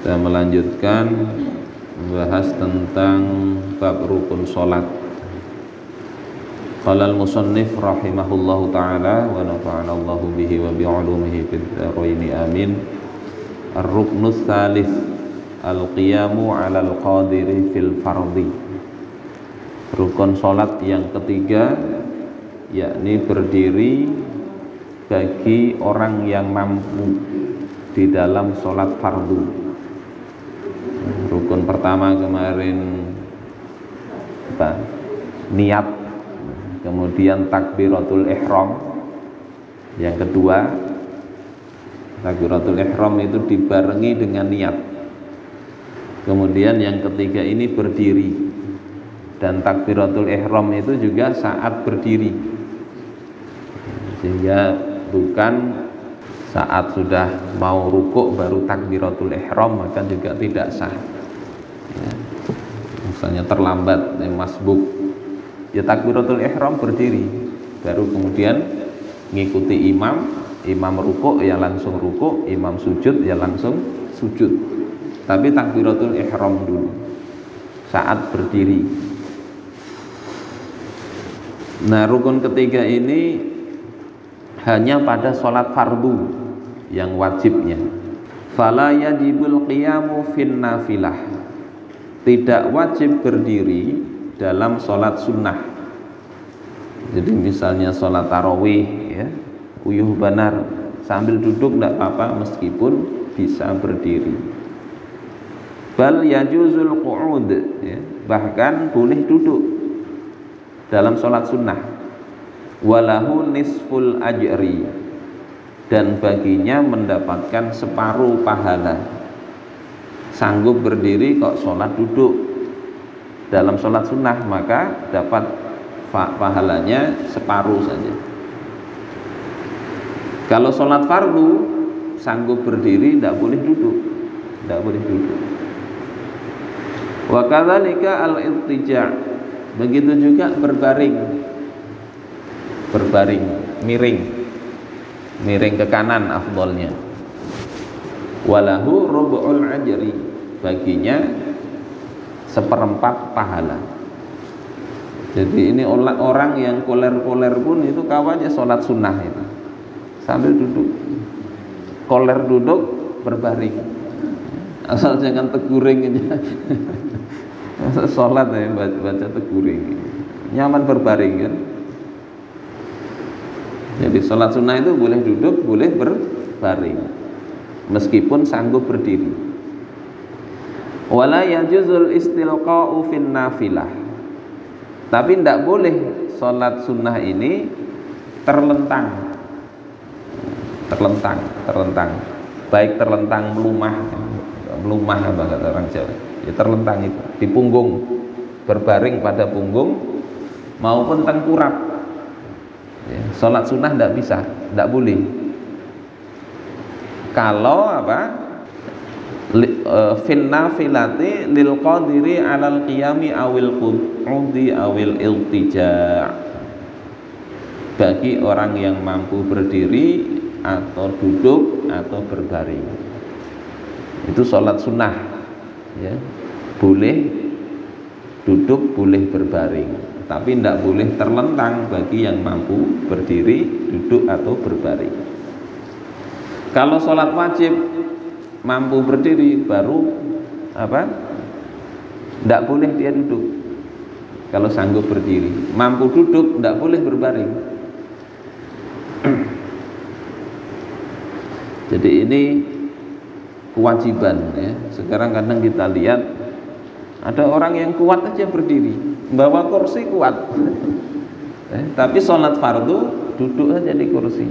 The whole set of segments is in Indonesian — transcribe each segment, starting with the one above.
Kita melanjutkan membahas tentang bab rukun salat. Qala al-musannif rahimahullahu taala wa nafa'ana Allahu bihi wa bi 'ulumihi fid dharain amin. Ar-ruknus tsalits al-qiyamu 'alal qadiri fil fardhi. Rukun salat yang ketiga yakni berdiri bagi orang yang mampu di dalam salat fardu. Rukun pertama kemarin niat, kemudian takbiratul ihram. Yang kedua, takbiratul ihram itu dibarengi dengan niat. Kemudian yang ketiga ini berdiri, dan takbiratul ihram itu juga saat berdiri, sehingga bukan saat sudah mau rukuk baru takbiratul ihram, maka juga tidak sah ya. Misalnya terlambat masbuk, ya takbiratul ihram berdiri, baru kemudian ngikuti imam rukuk ya langsung rukuk, imam sujud ya langsung sujud. Tapi takbiratul ihram dulu saat berdiri. Nah, rukun ketiga ini hanya pada sholat fardu yang wajibnya. Fala yajibul qiyamu fin nafilah. Tidak wajib berdiri dalam sholat sunnah. Jadi misalnya sholat tarawih ya, uyuh banar sambil duduk tidak apa-apa meskipun bisa berdiri. Bal yajuzul qu'ud ya, bahkan boleh duduk dalam sholat sunnah. Walahu nisful ajri, dan baginya mendapatkan separuh pahala. Sanggup berdiri kok sholat duduk dalam sholat sunnah, maka dapat pahalanya separuh saja. Kalau sholat fardu sanggup berdiri, tidak boleh duduk, tidak boleh duduk. Wa kadzalika al-iltija', begitu juga berbaring, miring ke kanan afdolnya. Walahu rubu'ul ajri, baginya seperempat pahala. Jadi ini orang yang koler-koler pun itu kawannya sholat sunnah itu sambil duduk, koler duduk berbaring, asal jangan teguring aja. Sholat ya baca teguring, nyaman berbaring kan. Jadi sholat sunnah itu boleh duduk, boleh berbaring, meskipun sanggup berdiri. Wala yajuzul istilqa'u fin nafilah. Tapi tidak boleh sholat sunnah ini terlentang. Baik terlentang melumah apa kata orang Jawa. Ya terlentang itu di punggung, berbaring pada punggung maupun tengkurap. Ya, sholat sunnah tidak bisa, tidak boleh. Kalau fin nafilati lil qadiri alal qiyami awil qudi awil iltija', bagi orang yang mampu berdiri atau duduk atau berbaring, itu sholat sunnah ya, boleh duduk, boleh berbaring, tapi tidak boleh terlentang bagi yang mampu berdiri, duduk atau berbaring. Kalau sholat wajib mampu berdiri baru tidak boleh dia duduk. Kalau sanggup berdiri, mampu duduk tidak boleh berbaring. Jadi ini kewajiban ya. Sekarang kadang kita lihat ada orang yang kuat aja berdiri, bawa kursi kuat, tapi sholat fardu duduk aja di kursi.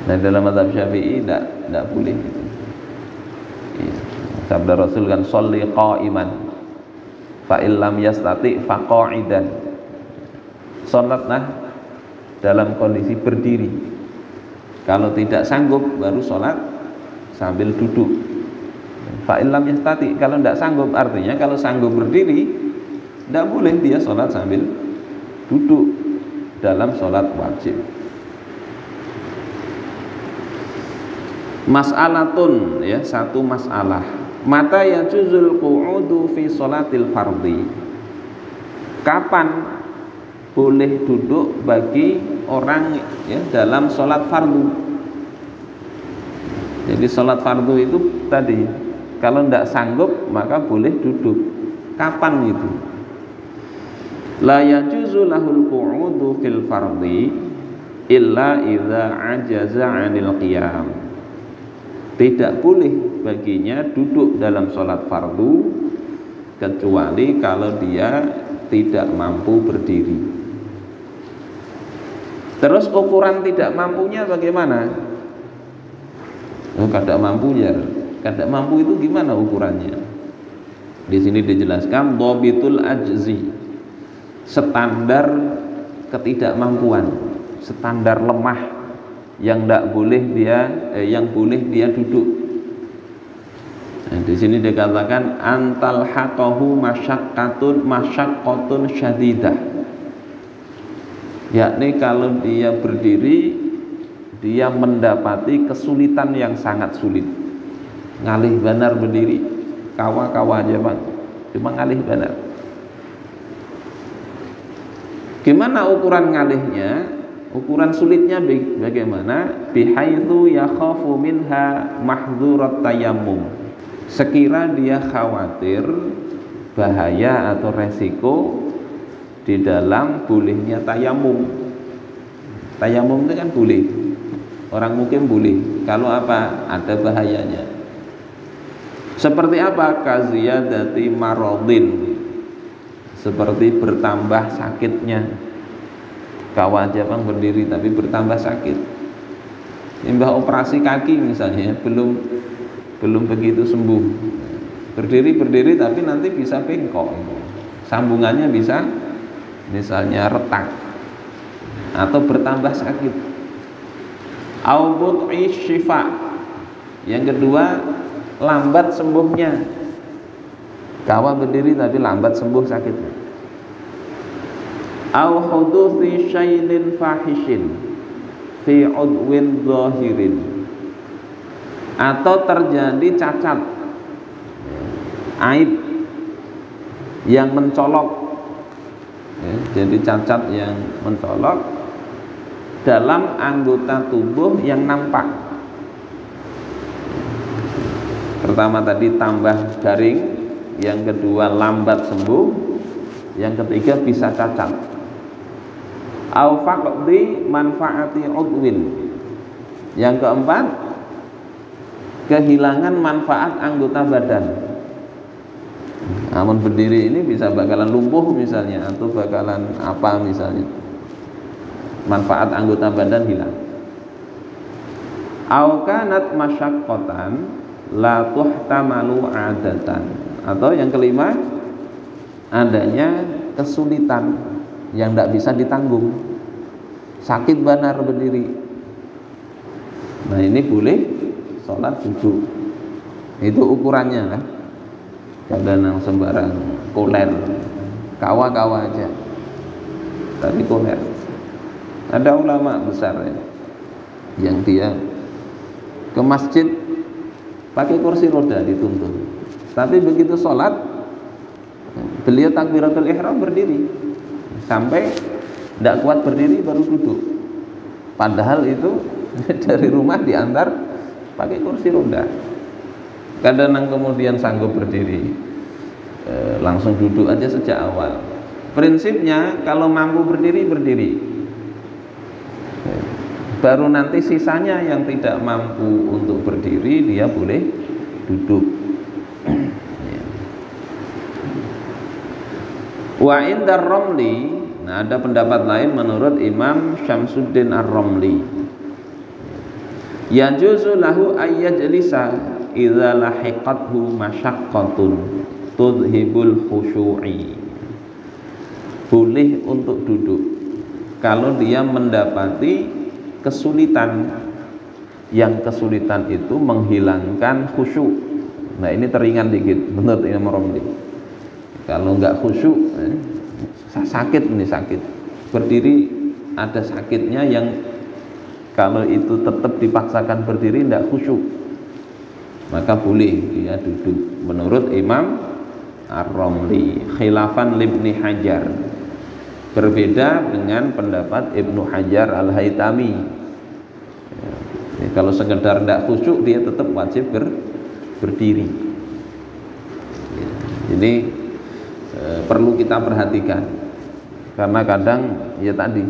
Nah, dalam mazhab Syafi'i tidak boleh gitu. Sabda Rasul kan sholli qa'iman fa illam yastati fa qa'idan. Sholatlah dalam kondisi berdiri. Kalau tidak sanggup baru sholat sambil duduk. Fa illam yastati, kalau tidak sanggup, artinya kalau sanggup berdiri tidak boleh dia sholat sambil duduk dalam sholat wajib. Mas'alatun, ya, satu masalah. Mata yajuzul qu'udu fi sholatil fardhi. Kapan boleh duduk bagi orang, ya, dalam sholat fardu? Jadi sholat fardu itu tadi, kalau tidak sanggup maka boleh duduk. Kapan itu? La yajuzu lahul qu'udu fil fardhi illa idza ajaza 'anil qiyam. Tidak boleh baginya duduk dalam sholat fardu kecuali kalau dia tidak mampu berdiri. Terus ukuran tidak mampunya bagaimana? Kada mampu, ya. Kada mampu itu gimana ukurannya? Di sini dijelaskan dhabitul ajzi, standar ketidakmampuan, standar lemah yang tidak boleh dia yang boleh dia duduk. Nah, di sini dikatakan antal haqahu masyaqqatun syadidah, yakni kalau dia berdiri dia mendapati kesulitan yang sangat sulit. Ngalih benar berdiri, kawa-kawa aja bang, cuma ngalih benar. Gimana ukuran ngalihnya? Ukuran sulitnya bagaimana? Bihaitsu yakhafu minha mahdzurat tayammum. Sekira dia khawatir bahaya atau resiko di dalam bolehnya tayamum. Tayamum itu kan boleh, orang mungkin boleh. Kalau apa? Ada bahayanya. Seperti apa? Kaziyadati maradin, seperti bertambah sakitnya. Kawan aja bang berdiri tapi bertambah sakit. Mbah operasi kaki misalnya belum begitu sembuh. Berdiri tapi nanti bisa bengkok. Sambungannya bisa misalnya retak atau bertambah sakit. Au bud'i syifa. Yang kedua, lambat sembuhnya. Kawan berdiri tapi lambat sembuh sakitnya. Au huduthi syailin fahishin fi udwin zahirin, atau terjadi cacat, aib yang mencolok, ya, jadi cacat yang mencolok dalam anggota tubuh yang nampak. Pertama tadi tambah garing, yang kedua lambat sembuh, yang ketiga bisa cacat. Au faqdi manfaati udwin, yang keempat kehilangan manfaat anggota badan. Namun berdiri ini bisa bakalan lumpuh misalnya, atau bakalan apa misalnya, manfaat anggota badan hilang. Au kanat masyaqqatan la tuhtamalu adatan, atau yang kelima adanya kesulitan yang tidak bisa ditanggung, sakit benar berdiri. Nah ini boleh sholat duduk. Itu ukurannya kan. Kadang sembarang koler, kawa-kawa aja, tapi koler. Ada ulama besar ya, yang dia ke masjid pakai kursi roda dituntun, tapi begitu sholat beliau takbiratul ihram berdiri. Sampai tidak kuat berdiri baru duduk. Padahal itu dari rumah diantar pakai kursi roda. Kadang kemudian sanggup berdiri, langsung duduk aja sejak awal. Prinsipnya kalau mampu berdiri, berdiri. Baru nanti sisanya yang tidak mampu untuk berdiri, dia boleh duduk. Wa indar Romli, nah ada pendapat lain menurut Imam Syamsuddin Ar-Romli, yajuzu lahu ayyajlisa idza lahiqathu masyaqqatun tudhibul khusyu'i. Boleh untuk duduk kalau dia mendapati kesulitan, yang kesulitan itu menghilangkan khusyuk. Nah ini teringan dikit menurut Imam Romli. Kalau nggak khusyuk, sakit, ini sakit berdiri, ada sakitnya yang Kalau itu tetap dipaksakan berdiri tidak khusyuk, maka boleh dia duduk menurut Imam Ar-Ramli, khilafan Ibnu Hajar. Berbeda dengan pendapat Ibnu Hajar Al-Haytami. Kalau sekedar tidak khusyuk dia tetap wajib berdiri. Jadi perlu kita perhatikan, karena kadang ya tadi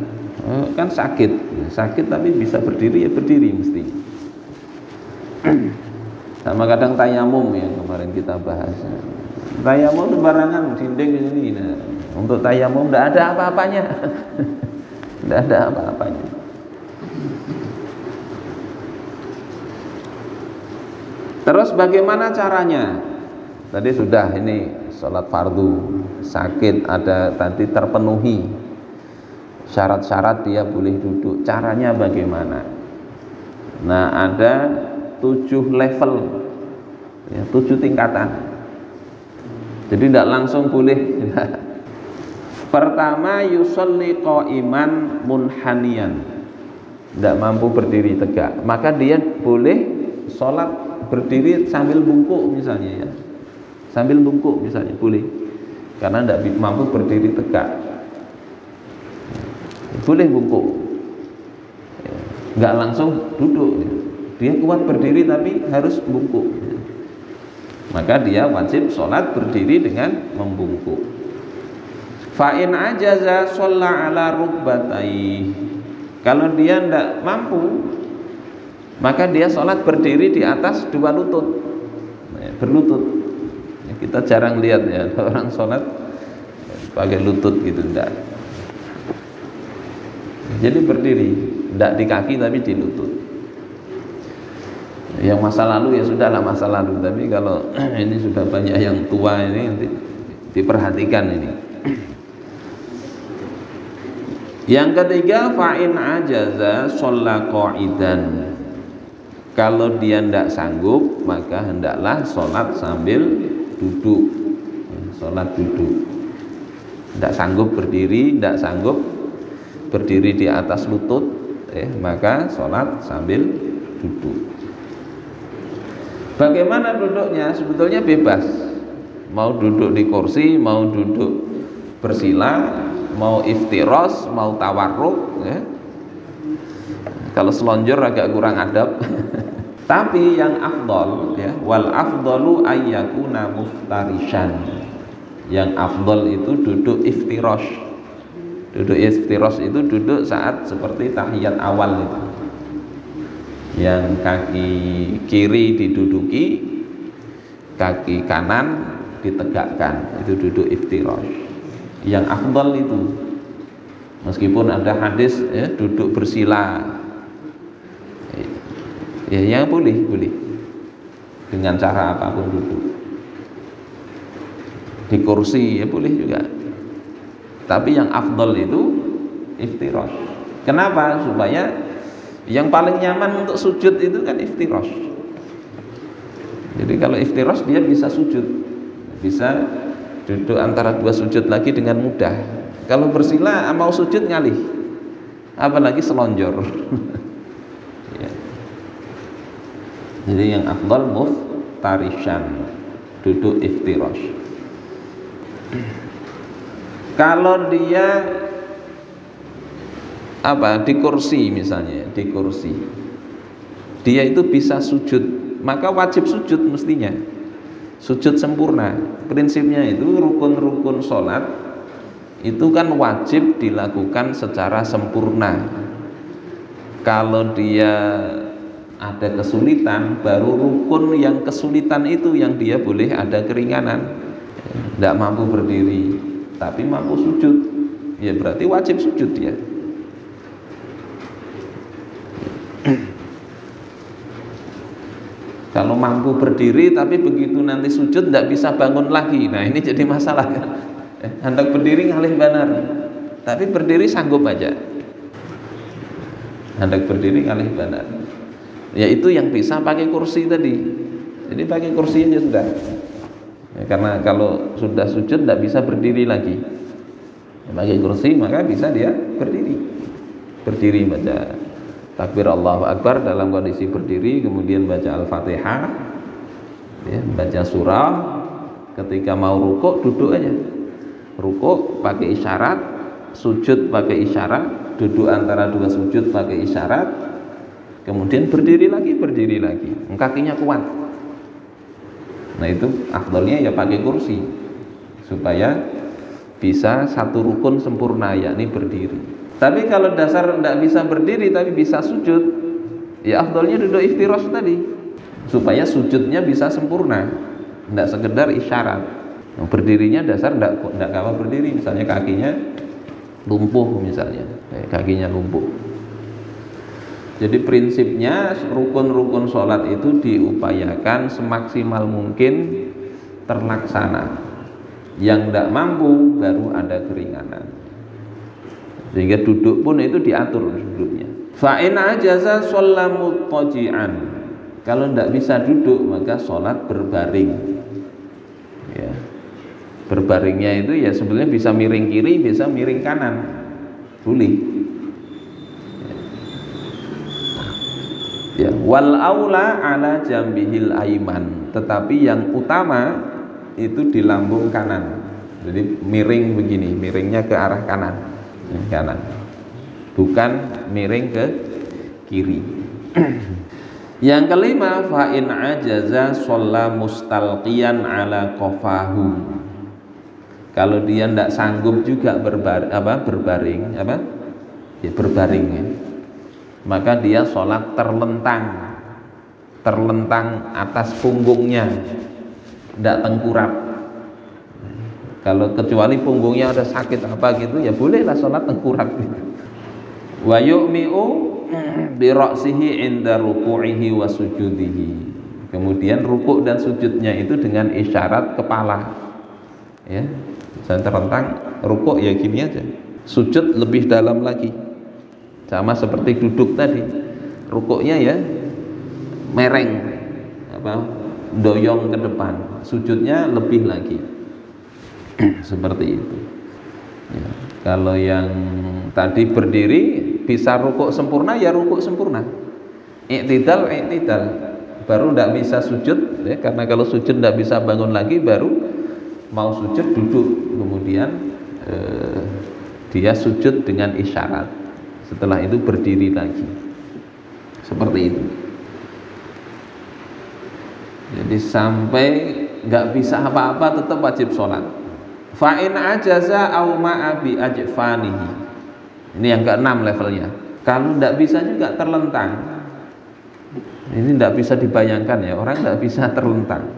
kan sakit tapi bisa berdiri, ya berdiri mesti. Sama kadang tayamum yang kemarin kita bahas. Tayamum sembarangan dinding ini. Nah, untuk tayamum tidak ada apa-apanya. Tidak ada apa-apanya. Terus bagaimana caranya? Tadi sudah, ini sholat fardu, sakit ada tadi terpenuhi syarat-syarat dia boleh duduk. Caranya bagaimana? Nah, ada 7 level, ya, 7 tingkatan. Jadi tidak langsung boleh. Pertama, yusolli qa'iman munhaniyan, tidak mampu berdiri tegak, maka dia boleh sholat berdiri sambil bungkuk misalnya, ya, sambil bungkuk misalnya boleh, karena tidak mampu berdiri tegak, boleh bungkuk, nggak langsung duduk, dia kuat berdiri tapi harus bungkuk, maka dia wajib sholat berdiri dengan membungkuk. Fa'in ajaza sholla ala rukbatai, kalau dia tidak mampu maka dia sholat berdiri di atas 2 lutut, berlutut. Kita jarang lihat ya orang sholat pakai lutut gitu, enggak. Jadi berdiri, enggak di kaki tapi di lutut. Yang masa lalu ya sudahlah masa lalu, tapi kalau ini sudah banyak yang tua ini diperhatikan ini. Yang ketiga, fa'in ajaza sholla qa'idan, kalau dia tidak sanggup maka hendaklah sholat sambil duduk, sholat duduk. Tidak sanggup berdiri, tidak sanggup berdiri di atas lutut, maka sholat sambil duduk. Bagaimana duduknya? Sebetulnya bebas, mau duduk di kursi, mau duduk bersila, mau iftiros, mau tawarruk, ya. Kalau selonjor agak kurang adab. Tapi yang afdol, ya, wal afdalu ayyakuna muftarishan. Yang afdol itu duduk iftirosh. Duduk iftirosh itu duduk saat seperti tahiyat awal itu. Yang kaki kiri diduduki, kaki kanan ditegakkan, itu duduk iftirosh. Yang afdal itu, meskipun ada hadis ya, duduk bersila, ya yang boleh dengan cara apapun duduk. Di kursi ya boleh juga, tapi yang afdal itu iftirash. Kenapa? Supaya yang paling nyaman untuk sujud itu kan iftirash. Jadi kalau iftirash dia bisa sujud, bisa duduk antara 2 sujud lagi dengan mudah. Kalau bersila mau sujud ngalih, apalagi selonjor. Ya. Jadi yang afdal muftarishan, duduk iftirash. Kalau dia di kursi misalnya, di kursi dia itu bisa sujud, maka wajib sujud mestinya. Sujud sempurna. Prinsipnya itu rukun-rukun sholat itu kan wajib dilakukan secara sempurna. Kalau dia ada kesulitan, baru rukun yang kesulitan itu yang dia boleh ada keringanan. Tidak mampu berdiri tapi mampu sujud, ya berarti wajib sujud dia. Kalau mampu berdiri tapi begitu nanti sujud tidak bisa bangun lagi, nah ini jadi masalah kan. Hendak berdiri ngalih benar, tapi berdiri sanggup aja. Hendak berdiri ngalih benar, ya itu yang bisa pakai kursi tadi. Jadi pakai kursi aja sudah, ya, karena kalau sudah sujud tidak bisa berdiri lagi, ya, pakai kursi maka bisa dia berdiri baca takbir Allahu Akbar dalam kondisi berdiri, kemudian baca Al-Fatihah, ya, baca surah. Ketika mau rukuk duduk aja, rukuk pakai isyarat, sujud pakai isyarat, duduk antara dua sujud pakai isyarat, kemudian berdiri lagi, kakinya kuat. Nah itu afdalnya ya pakai kursi supaya bisa satu rukun sempurna, yakni berdiri. Tapi kalau dasar tidak bisa berdiri tapi bisa sujud, ya afdalnya duduk iftirash tadi supaya sujudnya bisa sempurna, tidak sekedar isyarat. Nah, berdirinya dasar tidak kalah berdiri, misalnya kakinya lumpuh, misalnya kakinya lumpuh. Jadi prinsipnya rukun-rukun sholat itu diupayakan semaksimal mungkin terlaksana. Yang tidak mampu baru ada keringanan, sehingga duduk pun itu diatur duduknya. Fa'in ajaza sholat muttaji'an, kalau tidak bisa duduk maka sholat berbaring. Ya. Berbaringnya itu ya sebenarnya bisa miring kiri, bisa miring kanan, boleh. Ya, wal aula ala jambihil aiman, tetapi yang utama itu di lambung kanan. Jadi miring begini, miringnya ke arah kanan, bukan miring ke kiri. Yang kelima, fa in ajaza shalla mustalqiyan ala qafahu. Kalau dia tidak sanggup juga berbaring, ya, maka dia sholat terlentang atas punggungnya, tidak tengkurap. Kalau kecuali punggungnya ada sakit apa gitu, ya bolehlah sholat tengkurap gitu. Wa yu'mi'u bi ra'sihi inda ruku'ihi wa sujudihi. Kemudian rukuk dan sujudnya itu dengan isyarat kepala. Ya, jangan terlentang, rukuk ya gini aja. Sujud lebih dalam lagi. Sama seperti duduk tadi. Rukuknya ya mereng, doyong ke depan. Sujudnya lebih lagi. Seperti itu. Ya, kalau yang tadi berdiri bisa rukuk sempurna, ya rukuk sempurna. Iktidal, baru tidak bisa sujud, ya, karena kalau sujud tidak bisa bangun lagi, baru mau sujud duduk, kemudian dia sujud dengan isyarat. Setelah itu berdiri lagi. Seperti itu. Jadi sampai nggak bisa apa-apa tetap wajib sholat. Fa'in ajaza au ma'a bi ajfanihi. Ini yang keenam levelnya. Kalau tidak bisa juga terlentang. Ini tidak bisa dibayangkan ya, orang tidak bisa terlentang.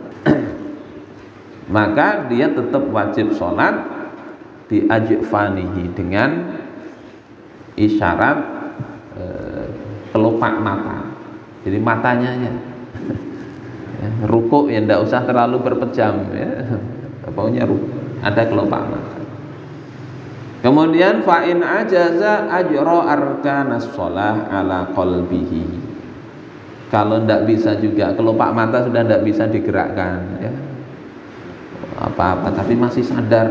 Maka dia tetap wajib sholat di ajfanihi dengan isyarat kelopak mata. Jadi matanya ya, rukuk ya tidak usah terlalu berpejam ya. Pokoknya ada kelopak mata. Kemudian fa'in ajaza ajra arkanas shalah ala qalbihi. Kalau tidak bisa juga, kelopak mata sudah tidak bisa digerakkan ya, apa-apa, tapi masih sadar,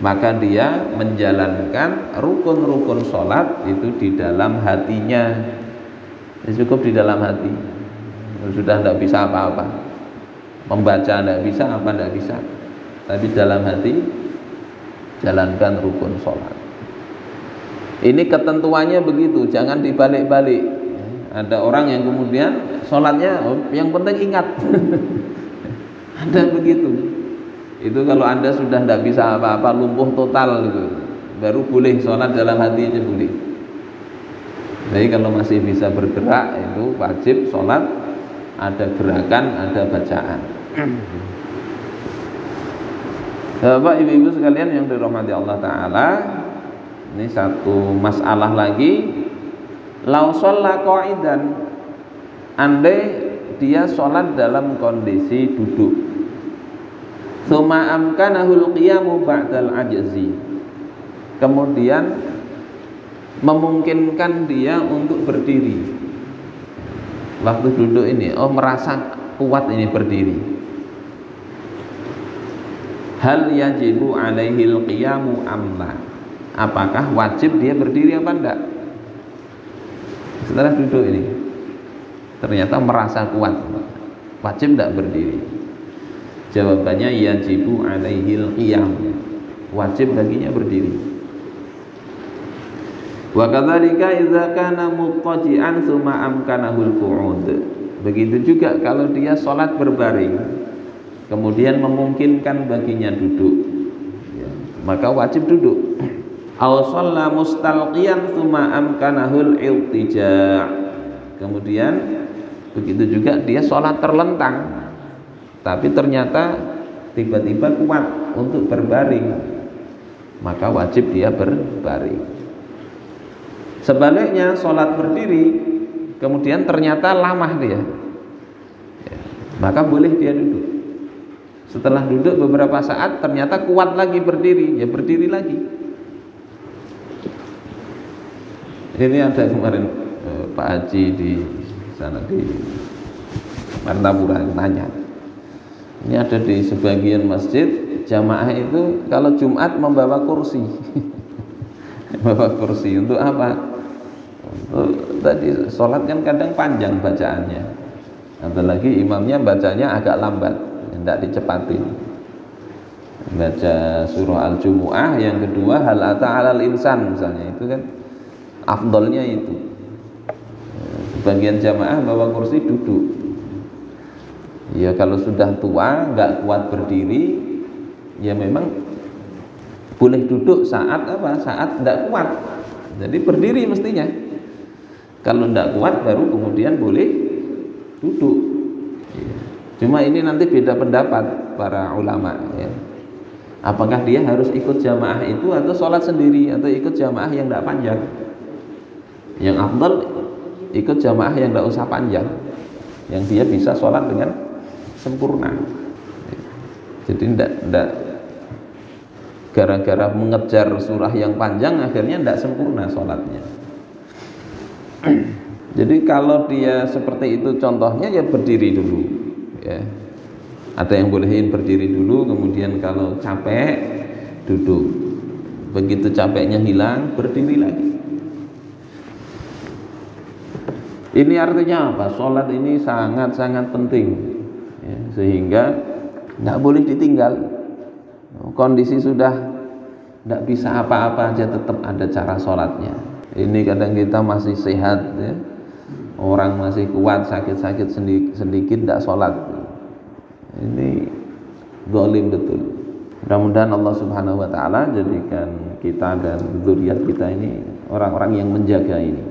maka dia menjalankan rukun-rukun sholat itu di dalam hatinya. Ya, cukup di dalam hati. Sudah tidak bisa apa-apa, membaca tidak bisa, apa tidak bisa, tapi dalam hati jalankan rukun sholat. Ini ketentuannya begitu, jangan dibalik-balik. Ada orang yang kemudian sholatnya yang penting ingat. Ada begitu. Itu kalau Anda sudah tidak bisa apa-apa, lumpuh total gitu, baru boleh sholat dalam hati aja boleh. Jadi kalau masih bisa bergerak itu wajib sholat, ada gerakan, ada bacaan. Bapak ibu-ibu sekalian yang dirahmati Allah Ta'ala, ini satu masalah lagi. Lau sholla qa'idan, andai dia sholat dalam kondisi duduk, tsumma amkanahul qiyamu ba'dal ajzi, kemudian memungkinkan dia untuk berdiri waktu duduk ini, merasa kuat ini berdiri, hal yajibu alaihil qiyamu amla, apakah wajib dia berdiri apa enggak? Setelah duduk ini ternyata merasa kuat, wajib tidak berdiri? Jawabannya yajibu alaihil qiyam, wajib baginya berdiri. Wa kadzalika idza kana muttaji'an tsumma amkanahul qu'ud. Begitu juga kalau dia sholat berbaring kemudian memungkinkan baginya duduk, ya, maka wajib duduk. Aw shalla mustalqiyan tsumma amkanahul iltija'. Kemudian begitu juga dia sholat terlentang tapi ternyata tiba-tiba kuat untuk berbaring, maka wajib dia berbaring. Sebaliknya sholat berdiri kemudian ternyata lamah dia, ya, maka boleh dia duduk. Setelah duduk beberapa saat ternyata kuat lagi berdiri, ya berdiri lagi. Ini ada kemarin Pak Haji di sana di Martapura nanya, ini ada di sebagian masjid jamaah itu kalau Jumat membawa kursi bawa kursi untuk apa? Untuk tadi sholat kan kadang panjang bacaannya, apalagi imamnya bacanya agak lambat, tidak dicepatin. Baca surah Al-Jumu'ah, yang kedua hal ata 'alal insan misalnya, itu kan afdolnya itu. Sebagian jamaah bawa kursi duduk. Ya kalau sudah tua nggak kuat berdiri, ya memang boleh duduk saat apa? Saat tidak kuat. Jadi berdiri mestinya. Kalau tidak kuat baru kemudian boleh duduk. Cuma ini nanti beda pendapat para ulama, ya. Apakah dia harus ikut jamaah itu atau sholat sendiri atau ikut jamaah yang tidak panjang? Yang afdal ikut jamaah yang tidak usah panjang, yang dia bisa sholat dengan sempurna. Jadi tidak gara-gara mengejar surah yang panjang akhirnya tidak sempurna sholatnya. Jadi kalau dia seperti itu contohnya, ya berdiri dulu, ya. Ada yang bolehin berdiri dulu, kemudian kalau capek duduk, begitu capeknya hilang berdiri lagi. Ini artinya apa? Sholat ini sangat-sangat penting, ya, sehingga tidak boleh ditinggal. Kondisi sudah tidak bisa apa-apa aja tetap ada cara sholatnya. Ini kadang kita masih sehat, ya. Orang masih kuat, sakit-sakit sedikit tidak sholat. Ini zalim betul. Mudah-mudahan Allah Subhanahu wa taala jadikan kita dan zuriat kita ini orang-orang yang menjaga ini.